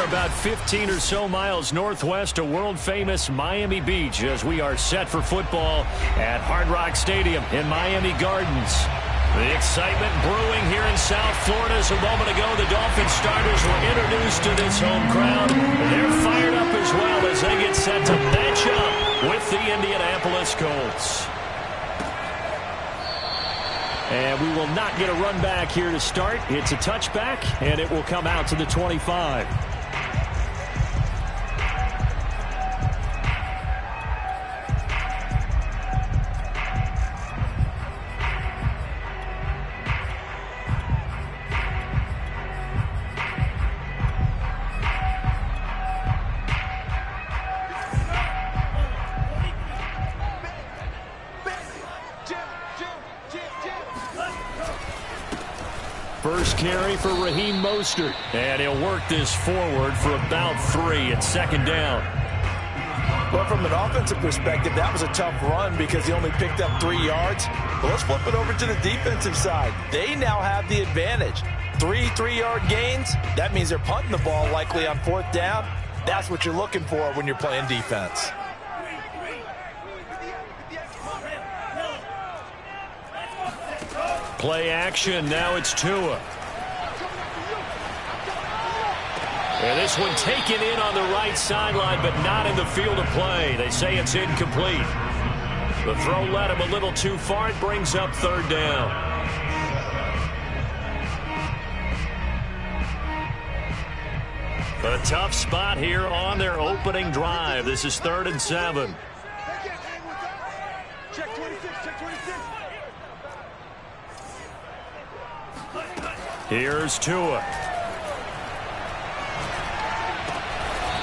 about 15 or so miles northwest of world-famous Miami Beach as we are set for football at Hard Rock Stadium in Miami Gardens. The excitement brewing here in South Florida. As a moment ago, the Dolphins starters were introduced to this home crowd. They're fired up as well as they get set to match up with the Indianapolis Colts. And we will not get a run back here to start. It's a touchback, and it will come out to the 25. First carry for Raheem Mostert. And he'll work this forward for about 3 at second down. Well, from an offensive perspective, that was a tough run because he only picked up 3 yards. But let's flip it over to the defensive side. They now have the advantage. 3 3-yard gains. That means they're punting the ball likely on 4th down. That's what you're looking for when you're playing defense. Play action. Now it's Tua. And this one taken in on the right sideline, but not in the field of play. They say it's incomplete. The throw led him a little too far. It brings up 3rd down. A tough spot here on their opening drive. This is 3rd and 7. Check 26, check 26. Here's Tua.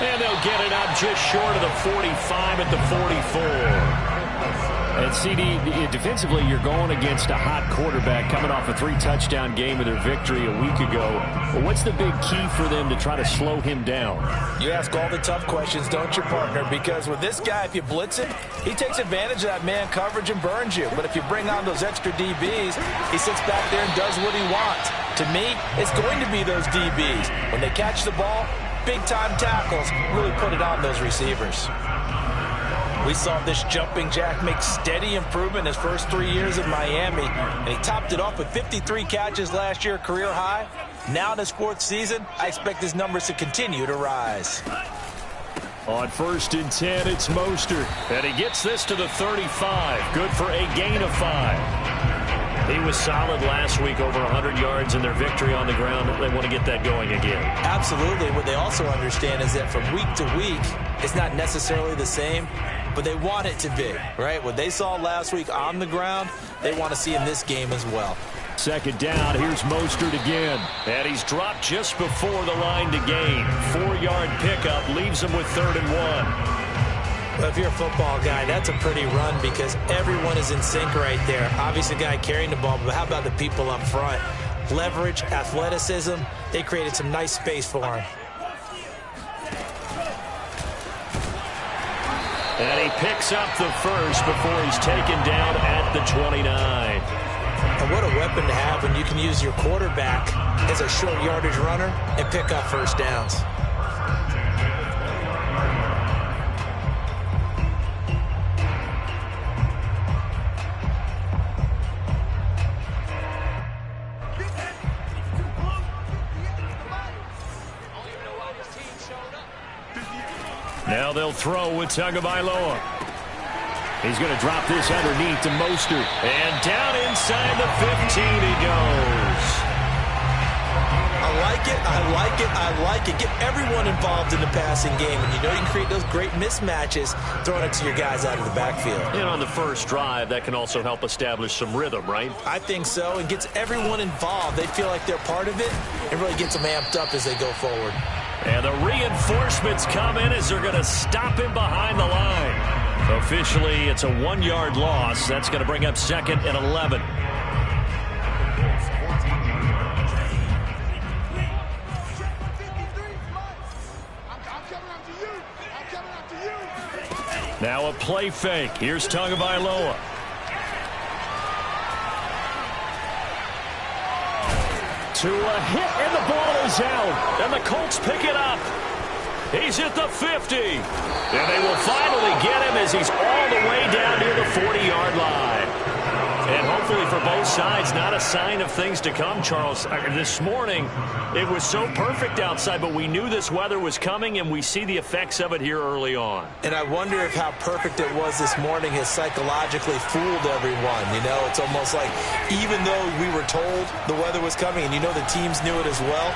And they'll get it up just short of the 45 at the 44. And CD, defensively, you're going against a hot quarterback coming off a 3-touchdown game with their victory a week ago. But what's the big key for them to try to slow him down? You ask all the tough questions, don't you, partner? Because with this guy, if you blitz him, he takes advantage of that man coverage and burns you. But if you bring on those extra DBs, he sits back there and does what he wants. To me, it's going to be those DBs. When they catch the ball, big-time tackles really put it on those receivers. We saw this jumping jack make steady improvement his first 3 years in Miami, and he topped it off with 53 catches last year, career high. Now in his 4th season, I expect his numbers to continue to rise. On 1st and 10, it's Mostert, and he gets this to the 35. Good for a gain of 5. He was solid last week, over 100 yards in their victory on the ground. They want to get that going again. Absolutely. What they also understand is that from week to week, it's not necessarily the same, but they want it to be, right? What they saw last week on the ground, they want to see in this game as well. 2nd down, here's Mostert again. And he's dropped just before the line to gain. 4-yard pickup leaves him with 3rd and 1. Well, if you're a football guy, that's a pretty run because everyone is in sync right there. Obviously, the guy carrying the ball, but how about the people up front? Leverage, athleticism, they created some nice space for him. And he picks up the first before he's taken down at the 29. And what a weapon to have when you can use your quarterback as a short yardage runner and pick up 1st downs. Now they'll throw with Tagovailoa. He's going to drop this underneath to Mostert. And down inside the 15 he goes. I like it, I like it, I like it. Get everyone involved in the passing game. And you know you can create those great mismatches throwing it to your guys out of the backfield. And on the first drive, that can also help establish some rhythm, right? I think so. It gets everyone involved. They feel like they're part of it. It really gets them amped up as they go forward. And the reinforcements come in as they're going to stop him behind the line. Officially, it's a 1-yard loss. That's going to bring up 2nd and 11. Now a play fake. Here's Tagovailoa. To a hit, and the ball is out. And the Colts pick it up. He's at the 50. And they will finally get him as he's all the way down near the 40-yard line. And hopefully for both sides, not a sign of things to come, Charles. This morning, it was so perfect outside, but we knew this weather was coming, and we see the effects of it here early on. And I wonder if how perfect it was this morning has psychologically fooled everyone. You know, it's almost like even though we were told the weather was coming, and you know the teams knew it as well,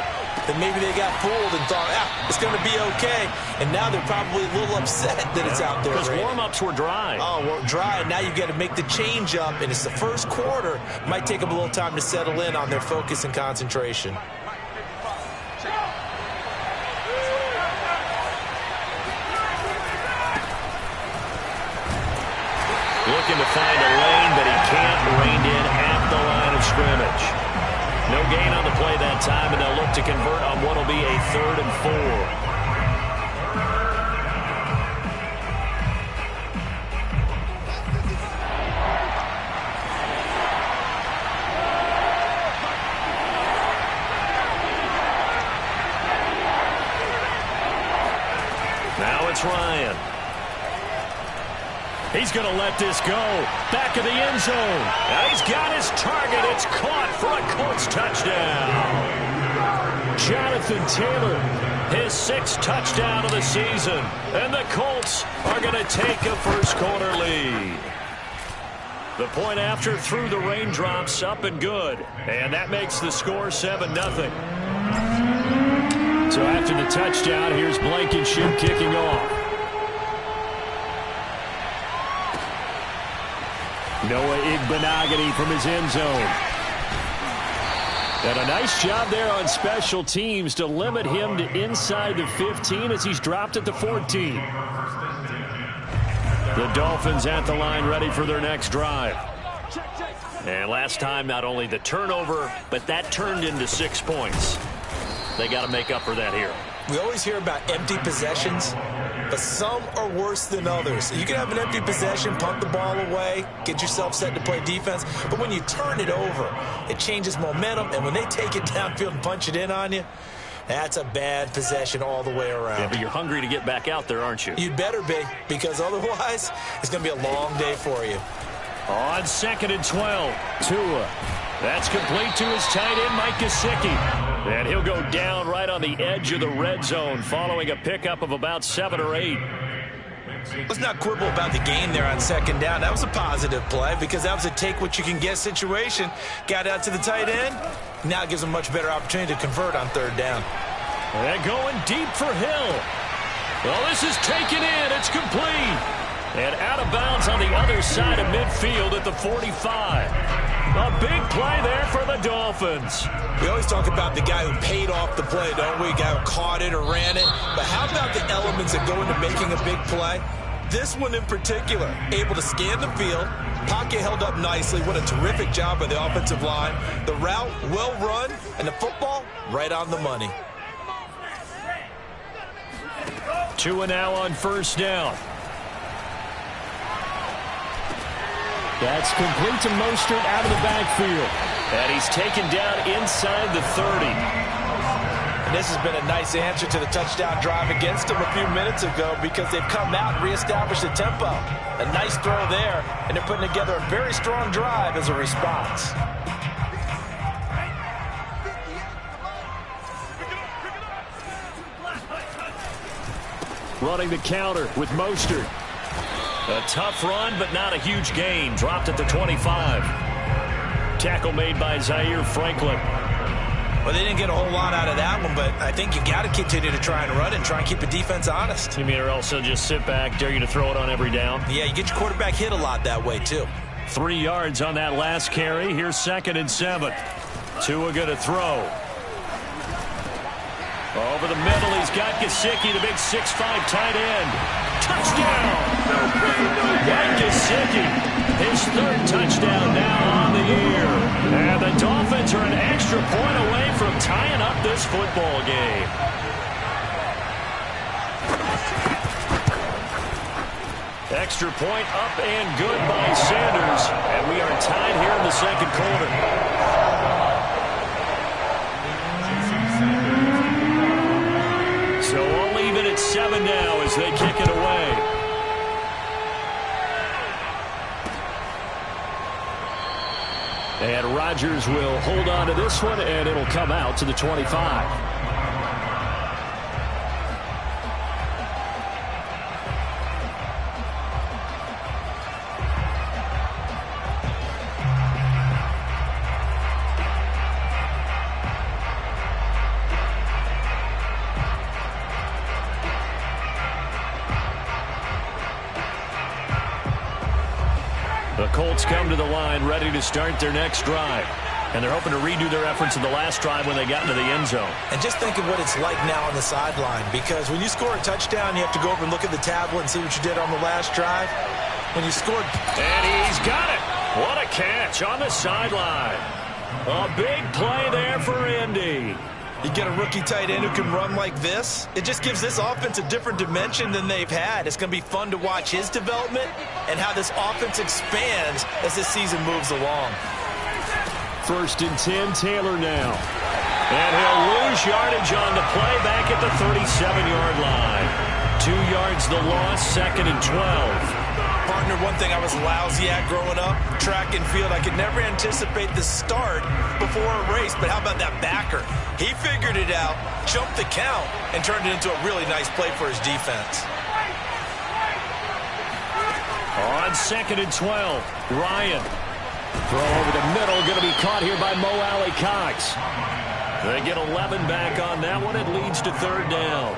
then maybe they got fooled and thought, it's going to be okay. And now they're probably a little upset that it's out there. Because warm-ups were dry. Oh, well, dry. Now you got to make the change up, and it's the first quarter. Might take them a little time to settle in on their focus and concentration. Looking to find a lane, but he can't. Reined in at the line of scrimmage. No gain on the play that time, and they'll look to convert on what will be a 3rd and 4. Now it's Ryan. He's going to let this go. Back of the end zone. And he's got his target. It's caught for a Colts touchdown. Jonathan Taylor, his 6th touchdown of the season. And the Colts are going to take a first-quarter lead. The point after through the raindrops, up and good. And that makes the score 7-0. So after the touchdown, here's Blankenship kicking off. Noah Igbenogany from his end zone. And a nice job there on special teams to limit him to inside the 15 as he's dropped at the 14. The Dolphins at the line ready for their next drive. And last time, not only the turnover, but that turned into 6 points. They got to make up for that here. We always hear about empty possessions, but some are worse than others. You can have an empty possession, punt the ball away, get yourself set to play defense, but when you turn it over, it changes momentum, and when they take it downfield and punch it in on you, that's a bad possession all the way around. Yeah, but you're hungry to get back out there, aren't you? You'd better be, because otherwise, it's going to be a long day for you. On 2nd and 12, Tua. That's complete to his tight end, Mike Gesicki. And he'll go down right on the edge of the red zone following a pickup of about 7 or 8. Let's not quibble about the game there on 2nd down. That was a positive play because that was a take-what-you-can-get situation. Got out to the tight end. Now it gives them a much better opportunity to convert on 3rd down. And going deep for Hill. Well, this is taken in. It's complete. And out of bounds on the other side of midfield at the 45. A big play there for the Dolphins. We always talk about the guy who paid off the play, don't we? The guy who caught it or ran it. But how about the elements that go into making a big play? This one in particular, able to scan the field, pocket held up nicely. What a terrific job by the offensive line. The route, well run, and the football, right on the money. Tua now on 1st down. That's complete to Mostert out of the backfield. And he's taken down inside the 30. And this has been a nice answer to the touchdown drive against them a few minutes ago because they've come out and reestablished the tempo. A nice throw there, and they're putting together a very strong drive as a response. Running the counter with Mostert. A tough run, but not a huge gain. Dropped at the 25. Tackle made by Zaire Franklin. Well, they didn't get a whole lot out of that one, but I think you got to continue to try and run and try and keep the defense honest. You mean or else they'll just sit back, dare you to throw it on every down? Yeah, you get your quarterback hit a lot that way, too. 3 yards on that last carry. Here's 2nd and 7. Tua going to throw. Over the middle, he's got Gesicki, the big 6'5" tight end. Touchdown! Mike Gesicki, his 3rd touchdown now on the year. And the Dolphins are an extra point away from tying up this football game. Extra point up and good by Sanders. And we are tied here in the 2nd quarter. So all even at 7 7 now as they kick it away. And Rodgers will hold on to this one, and it'll come out to the 25. The Colts come to the line ready to start their next drive. And they're hoping to redo their efforts in the last drive when they got into the end zone. And just think of what it's like now on the sideline, because when you score a touchdown, you have to go over and look at the tablet and see what you did on the last drive. When you scored... And he's got it. What a catch on the sideline. A big play there for Indy. You get a rookie tight end who can run like this, it just gives this offense a different dimension than they've had. It's going to be fun to watch his development and how this offense expands as this season moves along. 1st and 10, Taylor now. And he'll lose yardage on the play back at the 37-yard line. 2 yards the loss, 2nd and 12. Partner, one thing I was lousy at growing up, track and field. I could never anticipate the start before a race, but how about that backer? He figured it out, jumped the count, and turned it into a really nice play for his defense. On 2nd and 12, Ryan. Throw over the middle, going to be caught here by Mo Alley-Cox. They get 11 back on that one. It leads to 3rd down.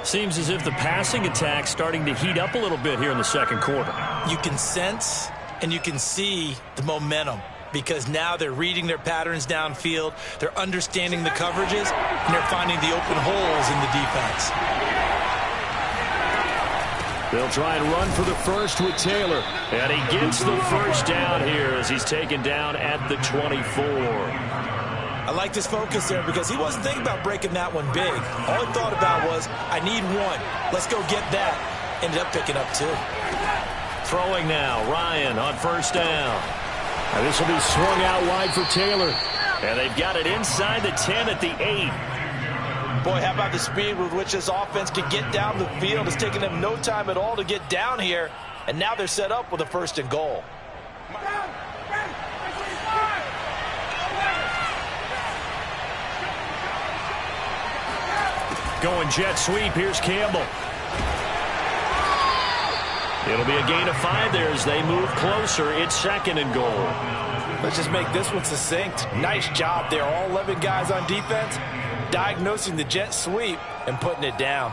Seems as if the passing attack's starting to heat up a little bit here in the second quarter. You can sense and you can see the momentum, because now they're reading their patterns downfield, they're understanding the coverages, and they're finding the open holes in the defense. They'll try and run for the first with Taylor. And he gets the first down here as he's taken down at the 24. I liked his focus there because he wasn't thinking about breaking that one big. All he thought about was, I need one. Let's go get that. Ended up picking up 2. Throwing now, Ryan on 1st down. And this will be swung out wide for Taylor. And they've got it inside the 10 at the 8. Boy, how about the speed with which this offense can get down the field? It's taken them no time at all to get down here. And now they're set up with a 1st and goal. Going jet sweep. Here's Campbell. It'll be a gain of 5 there as they move closer. It's 2nd and goal. Let's just make this one succinct. Nice job there. All 11 guys on defense diagnosing the jet sweep and putting it down.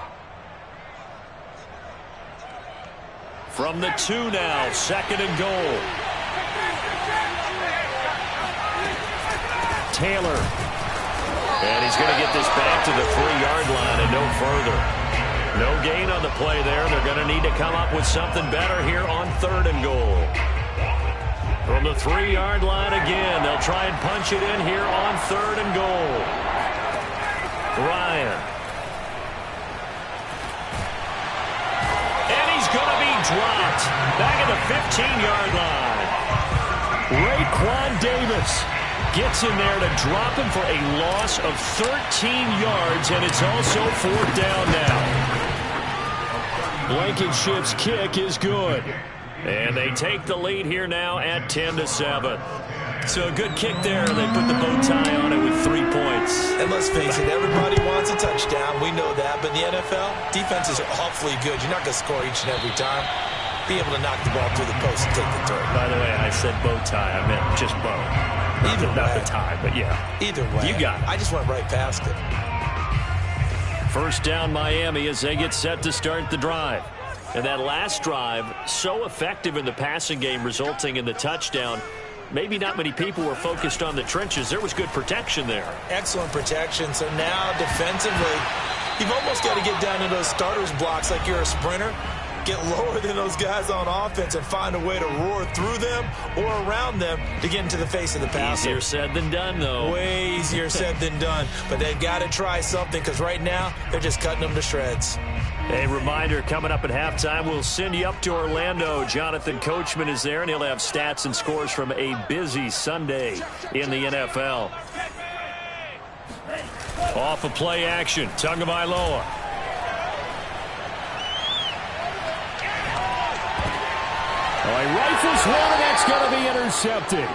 From the 2 now, 2nd and goal. Taylor. And he's going to get this back to the 3-yard line and no further. No gain on the play there. They're going to need to come up with something better here on 3rd and goal. From the 3-yard line again, they'll try and punch it in here on 3rd and goal. Ryan. And he's going to be dropped back at the 15-yard line. Raekwon Davis gets in there to drop him for a loss of 13 yards, and it's also 4th down now. Blankenship's kick is good. And they take the lead here now at 10-7. So a good kick there. They put the bow tie on it with 3 points. And let's face it, everybody wants a touchdown. We know that. But in the NFL, defenses are awfully good. You're not going to score each and every time. Be able to knock the ball through the post and take the turn. By the way, I said bow tie. I meant just bow. Not the tie, but yeah. Either way. You got it. I just went right past it. 1st down Miami as they get set to start the drive. And that last drive, so effective in the passing game, resulting in the touchdown. Maybe not many people were focused on the trenches. There was good protection there. Excellent protection. So now defensively, you've almost got to get down to those starters blocks like you're a sprinter. Get lower than those guys on offense and find a way to roar through them or around them to get into the face of the passer. Easier said than done, though. Way easier said than done. But they've got to try something, because right now they're just cutting them to shreds. A reminder, coming up at halftime, we'll send you up to Orlando. Jonathan Coachman is there, and he'll have stats and scores from a busy Sunday in the NFL. Off of play action, Tagovailoa. rifles one, and that's going to be intercepted.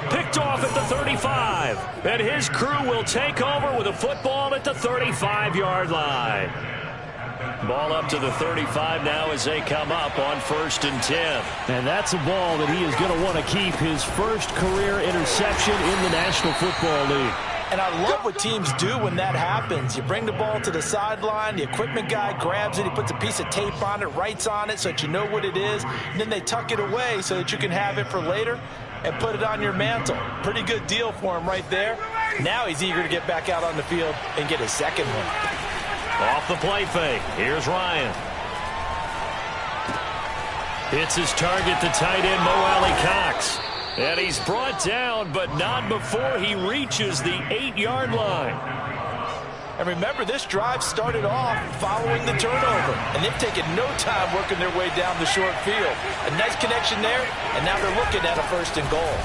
Picked off at the 35. And his crew will take over with a football at the 35-yard line. Ball up to the 35 now as they come up on 1st and 10. And that's a ball that he is going to want to keep, his first career interception in the National Football League. And I love what teams do when that happens. You bring the ball to the sideline, the equipment guy grabs it, he puts a piece of tape on it, writes on it so that you know what it is, and then they tuck it away so that you can have it for later and put it on your mantle. Pretty good deal for him right there. Now he's eager to get back out on the field and get his second one. Off the play fake. Here's Ryan. Hits his target, the tight end, Mo Alley-Cox. And he's brought down, but not before he reaches the 8-yard line. And remember, this drive started off following the turnover. And they've taken no time working their way down the short field. A nice connection there, and now they're looking at a 1st and goal.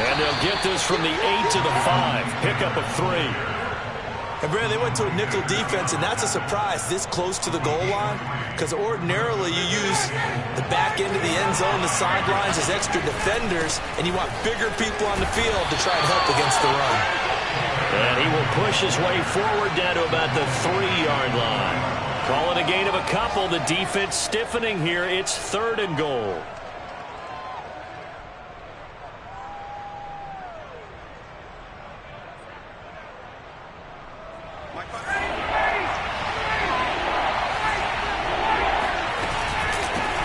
And they'll get this from the 8 to the 5. Pickup of 3. And, Brad, they went to a nickel defense, and that's a surprise this close to the goal line, because ordinarily you use the back end of the end zone, the sidelines as extra defenders, and you want bigger people on the field to try and help against the run. And he will push his way forward down to about the 3-yard line. Call it a gain of a couple. The defense stiffening here. It's 3rd and goal.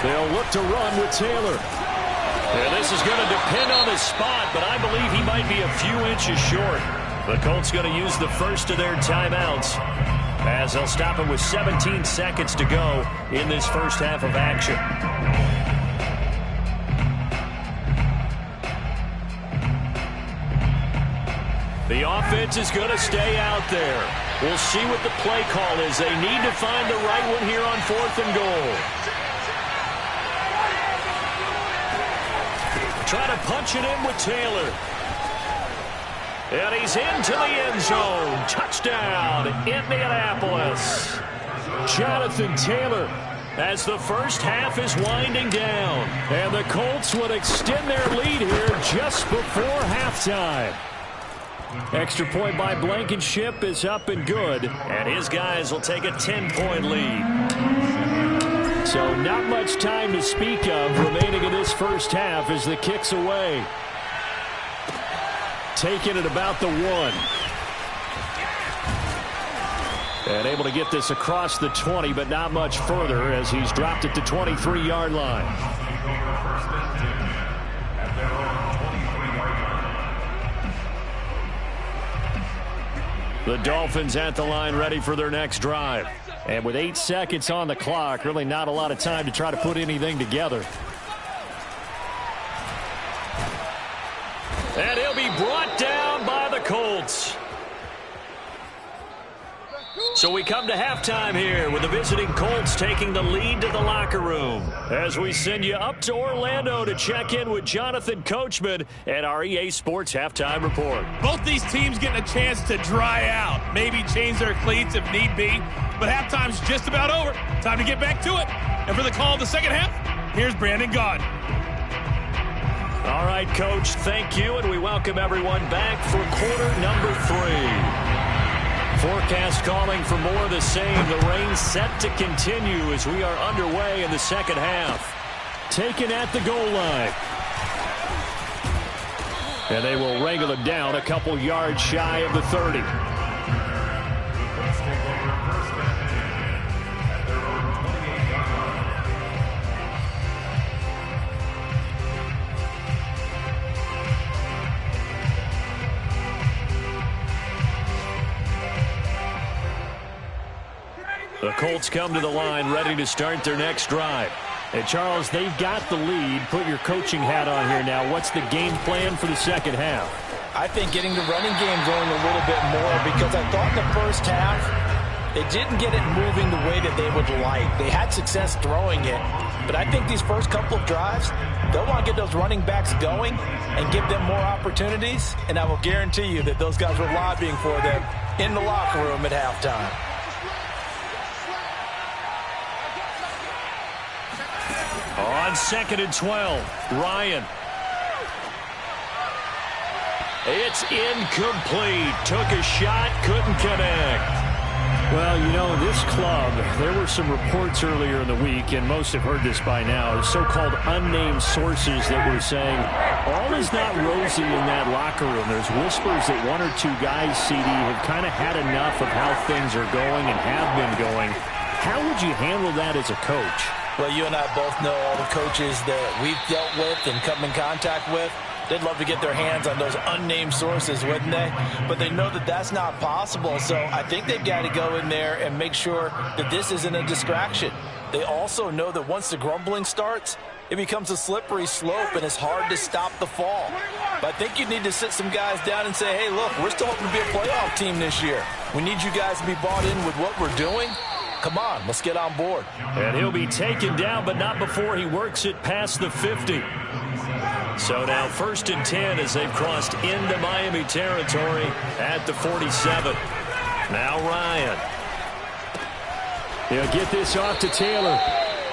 They'll look to run with Taylor. And this is going to depend on his spot, but I believe he might be a few inches short. The Colts going to use the first of their timeouts as they'll stop it with 17 seconds to go in this first half of action. The offense is going to stay out there. We'll see what the play call is. They need to find the right one here on 4th and goal. Try to punch it in with Taylor. And he's into the end zone. Touchdown, Indianapolis. Jonathan Taylor as the first half is winding down. And the Colts would extend their lead here just before halftime. Extra point by Blankenship is up and good. And his guys will take a 10-point lead. So not much time to speak of remaining in this first half as the kick's away. Taking it about the 1. And able to get this across the 20, but not much further as he's dropped it to 23-yard line. The Dolphins at the line ready for their next drive. And with 8 seconds on the clock, really not a lot of time to try to put anything together. And he'll be brought down by the Colts. So we come to halftime here with the visiting Colts taking the lead to the locker room as we send you up to Orlando to check in with Jonathan Coachman and our EA Sports Halftime Report. Both these teams getting a chance to dry out, maybe change their cleats if need be, but halftime's just about over. Time to get back to it. And for the call of the second half, here's Brandon Gaudin. All right, Coach, thank you, and we welcome everyone back for quarter number 3. Forecast calling for more of the same. The rain set to continue as we are underway in the second half. Taken at the goal line. And they will wrangle it down a couple yards shy of the 30. The Colts come to the line ready to start their next drive. And, Charles, they've got the lead. Put your coaching hat on here now. What's the game plan for the second half? I think getting the running game going a little bit more because I thought in the first half they didn't get it moving the way that they would like. They had success throwing it. But I think these first couple of drives, they'll want to get those running backs going and give them more opportunities. And I will guarantee you that those guys were lobbying for them in the locker room at halftime. On 2nd and 12, Ryan. It's incomplete. Took a shot, couldn't connect. Well, you know, this club, there were some reports earlier in the week, and most have heard this by now, so-called unnamed sources that were saying all is not rosy in that locker room. There's whispers that one or two guys, CD, have kind of had enough of how things are going and have been going. How would you handle that as a coach? Well, you and I both know all the coaches that we've dealt with and come in contact with. They'd love to get their hands on those unnamed sources, wouldn't they? But they know that that's not possible, so I think they've got to go in there and make sure that this isn't a distraction. They also know that once the grumbling starts, it becomes a slippery slope, and it's hard to stop the fall. But I think you need to sit some guys down and say, hey, look, we're still hoping to be a playoff team this year. We need you guys to be bought in with what we're doing. Come on, let's get on board. And he'll be taken down, but not before he works it past the 50. So now 1st and 10 as they've crossed into Miami territory at the 47. Now Ryan. They'll get this off to Taylor.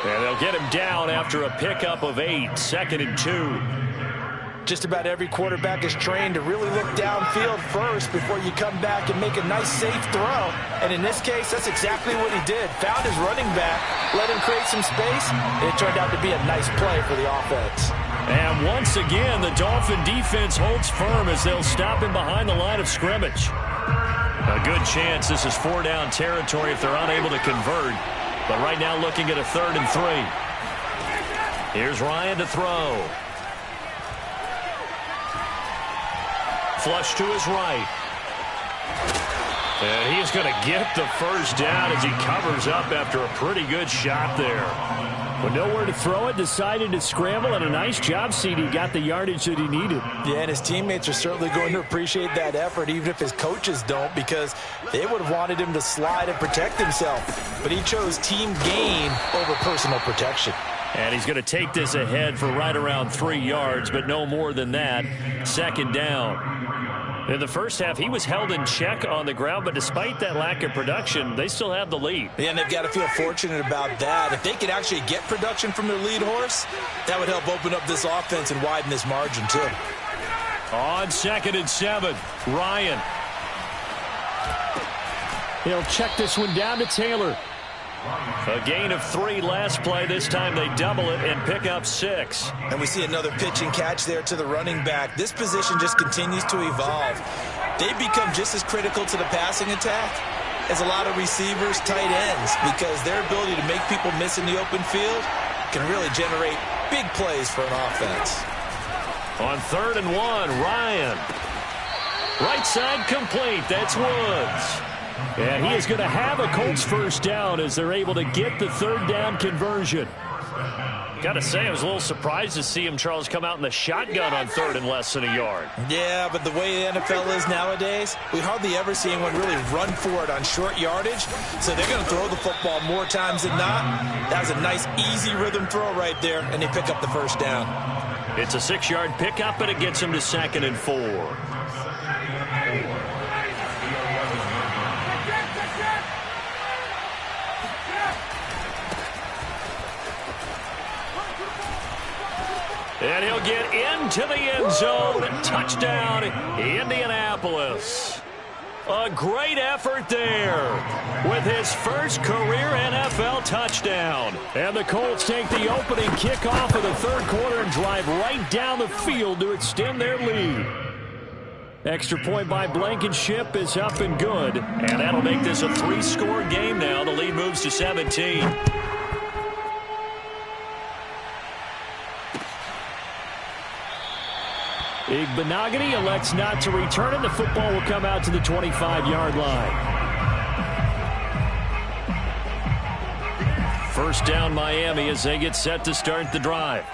And they'll get him down after a pickup of 8. 2nd and 2. Just about every quarterback is trained to really look downfield first before you come back and make a nice, safe throw. And in this case, that's exactly what he did. Found his running back, let him create some space, and it turned out to be a nice play for the offense. And once again, the Dolphin defense holds firm as they'll stop him behind the line of scrimmage. A good chance this is 4-down territory if they're unable to convert. But right now looking at a 3rd and 3. Here's Ryan to throw. Flush to his right. And he's going to get the first down as he covers up after a pretty good shot there. With nowhere to throw it, decided to scramble, and a nice job, CD. Got the yardage that he needed. Yeah, and his teammates are certainly going to appreciate that effort, even if his coaches don't, because they would have wanted him to slide and protect himself. But he chose team gain over personal protection. And he's going to take this ahead for right around 3 yards, but no more than that. 2nd down. In the first half, he was held in check on the ground, but despite that lack of production, they still have the lead. Yeah, and they've got to feel fortunate about that. If they could actually get production from their lead horse, that would help open up this offense and widen this margin, too. On 2nd and 7, Ryan. He'll check this one down to Taylor. A gain of 3 last play. This time they double it and pick up 6. And we see another pitch and catch there to the running back. This position just continues to evolve. They become just as critical to the passing attack as a lot of receivers, tight ends, because their ability to make people miss in the open field can really generate big plays for an offense. On 3rd and 1, Ryan. Right side complete. That's Woods. And he is going to have a Colts first down as they're able to get the 3rd down conversion. Got to say, I was a little surprised to see him, Charles, come out in the shotgun on 3rd and less than a yard. Yeah, but the way the NFL is nowadays, we hardly ever see anyone really run for it on short yardage. So they're going to throw the football more times than not. That was a nice, easy rhythm throw right there, and they pick up the first down. It's a 6-yard pickup, and it gets him to 2nd and 4. And he'll get into the end zone. Touchdown, Indianapolis. A great effort there with his first career NFL touchdown. And the Colts take the opening kickoff of the 3rd quarter and drive right down the field to extend their lead. Extra point by Blankenship is up and good. And that'll make this a 3-score game now. The lead moves to 17. Igbenogany elects not to return it. The football will come out to the 25-yard line. 1st down Miami as they get set to start the drive.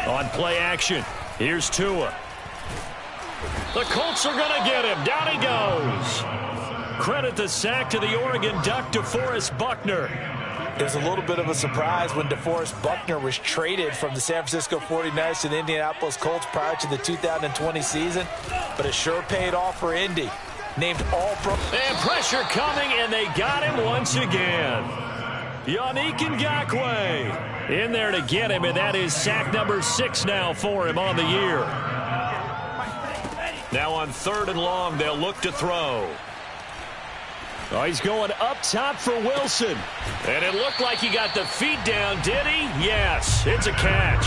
On play action, here's Tua. The Colts are going to get him. Down he goes. Credit the sack to the Oregon Duck, DeForest Buckner. It was a little bit of a surprise when DeForest Buckner was traded from the San Francisco 49ers to the Indianapolis Colts prior to the 2020 season, but it sure paid off for Indy. Named All-Pro. And pressure coming, and they got him once again. Yannick Ngakoue in there to get him, and that is sack number 6 now for him on the year. Now on 3rd and long, they'll look to throw. Oh, he's going up top for Wilson. And it looked like he got the feet down, did he? Yes, it's a catch.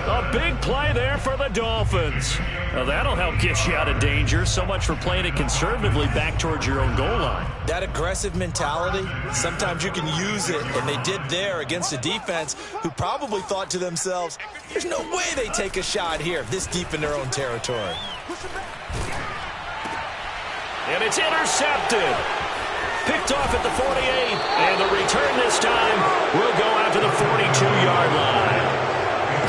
A big play there for the Dolphins. Well, that'll help get you out of danger. So much for playing it conservatively back towards your own goal line. That aggressive mentality, sometimes you can use it, and they did there against a defense who probably thought to themselves, there's no way they take a shot here this deep in their own territory. And it's intercepted. Picked off at the 48, and the return this time will go out to the 42-yard line.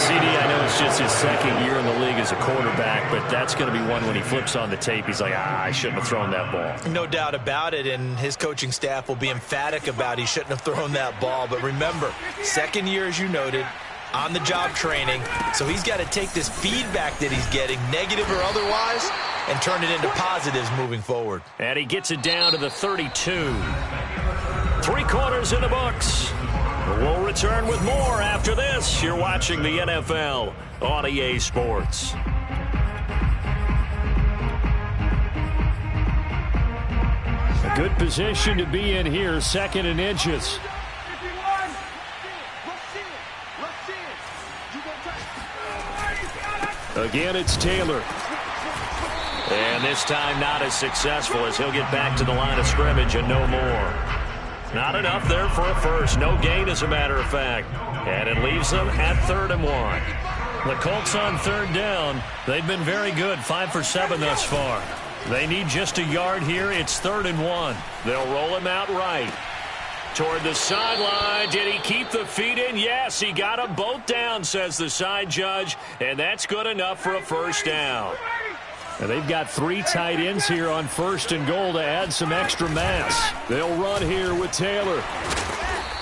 CD, I know it's just his 2nd year in the league as a quarterback, but that's going to be one when he flips on the tape. He's like, I shouldn't have thrown that ball. No doubt about it, and his coaching staff will be emphatic about he shouldn't have thrown that ball. But remember, 2nd year, as you noted, on-the-job training, so he's got to take this feedback that he's getting, negative or otherwise, and turn it into positives moving forward. And he gets it down to the 32. 3 quarters in the books. We'll return with more after this. You're watching the NFL on EA Sports. A good position to be in here, 2nd and inches. Again, it's Taylor. And this time not as successful as he'll get back to the line of scrimmage and no more. Not enough there for a first. No gain, as a matter of fact. And it leaves them at 3rd and 1. The Colts on 3rd down. They've been very good, 5 for 7 thus far. They need just a yard here. It's 3rd and 1. They'll roll him out right. Toward the sideline. Did he keep the feet in? Yes, he got them both down, says the side judge. And that's good enough for a first down. And they've got 3 tight ends here on 1st and goal to add some extra mass. They'll run here with Taylor.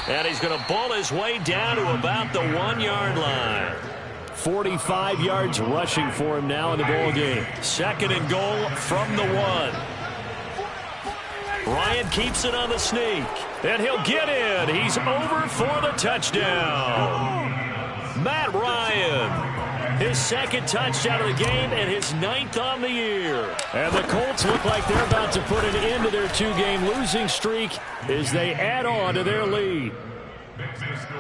And he's going to bull his way down to about the 1-yard line. 45 yards rushing for him now in the ball game. 2nd and goal from the 1. Ryan keeps it on the sneak. And he'll get in. He's over for the touchdown. Matt Ryan. His 2nd touchdown of the game and his 9th on the year. And the Colts look like they're about to put an end to their 2-game losing streak as they add on to their lead.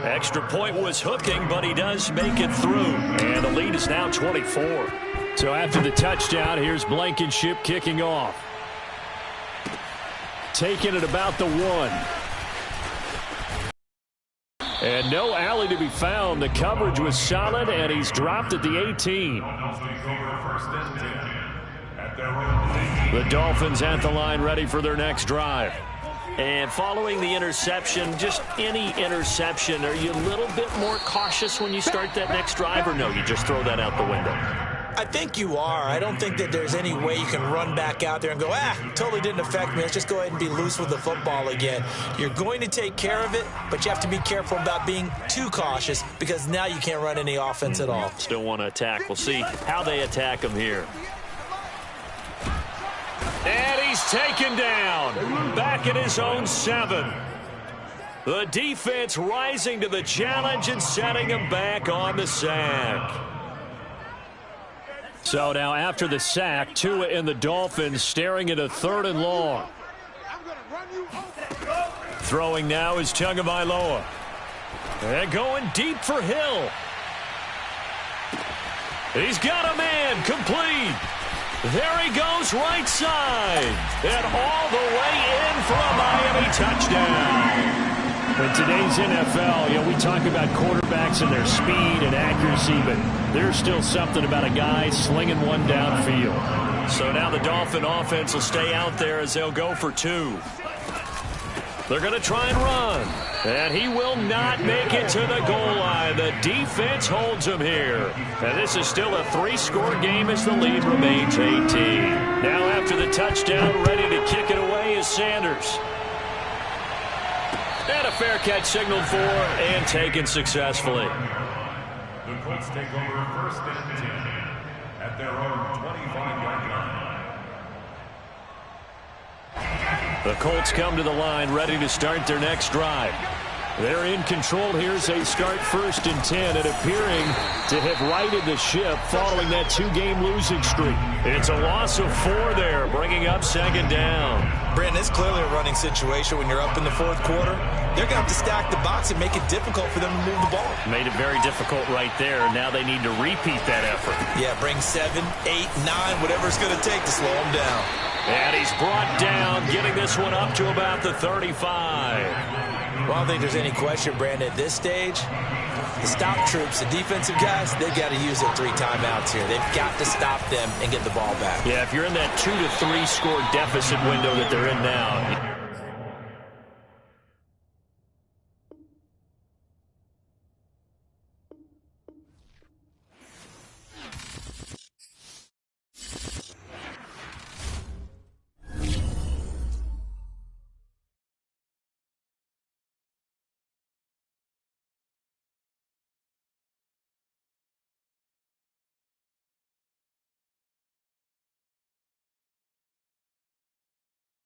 Extra point was hooking, but he does make it through. And the lead is now 24. So after the touchdown, here's Blankenship kicking off. Taking it about the 1. And no alley to be found. The coverage was solid, and he's dropped at the 18. The Dolphins at the line, ready for their next drive. And following the interception, just any interception, are you a little bit more cautious when you start that next drive, or no, you just throw that out the window? I think you are. I don't think that there's any way you can run back out there and go, totally didn't affect me. Let's just go ahead and be loose with the football again. You're going to take care of it, but you have to be careful about being too cautious because now you can't run any offense at all. Still want to attack. We'll see how they attack him here. And he's taken down. Back at his own 7. The defense rising to the challenge and setting him back on the sack. So now after the sack, Tua and the Dolphins staring at a 3rd and long. Throwing now is Tagovailoa. And going deep for Hill. He's got a man complete. There he goes right side. And all the way in for a Miami touchdown. In today's NFL, we talk about quarterbacks and their speed and accuracy, but there's still something about a guy slinging one downfield. So now the Dolphin offense will stay out there as they'll go for 2. They're going to try and run. And he will not make it to the goal line. The defense holds him here. And this is still a 3-score game as the lead remains 18. Now after the touchdown, ready to kick it away is Sanders. And a fair catch signaled for and taken successfully. The Colts take over 1st and 10 at their own 25-yard line. The Colts come to the line ready to start their next drive. They're in control here as they start 1st and 10 and appearing to have righted the ship following that 2-game losing streak. It's a loss of 4 there, bringing up 2nd down. Brandon, it's clearly a running situation when you're up in the 4th quarter. They're going to have to stack the box and make it difficult for them to move the ball. Made it very difficult right there. Now they need to repeat that effort. Yeah, bring 7, 8, 9, whatever it's going to take to slow them down. And he's brought down, getting this one up to about the 35. Well, I don't think there's any question, Brandon, at this stage, the stop troops, the defensive guys, they've got to use their 3 timeouts here. They've got to stop them and get the ball back. Yeah, if you're in that 2 to 3 score deficit window that they're in now,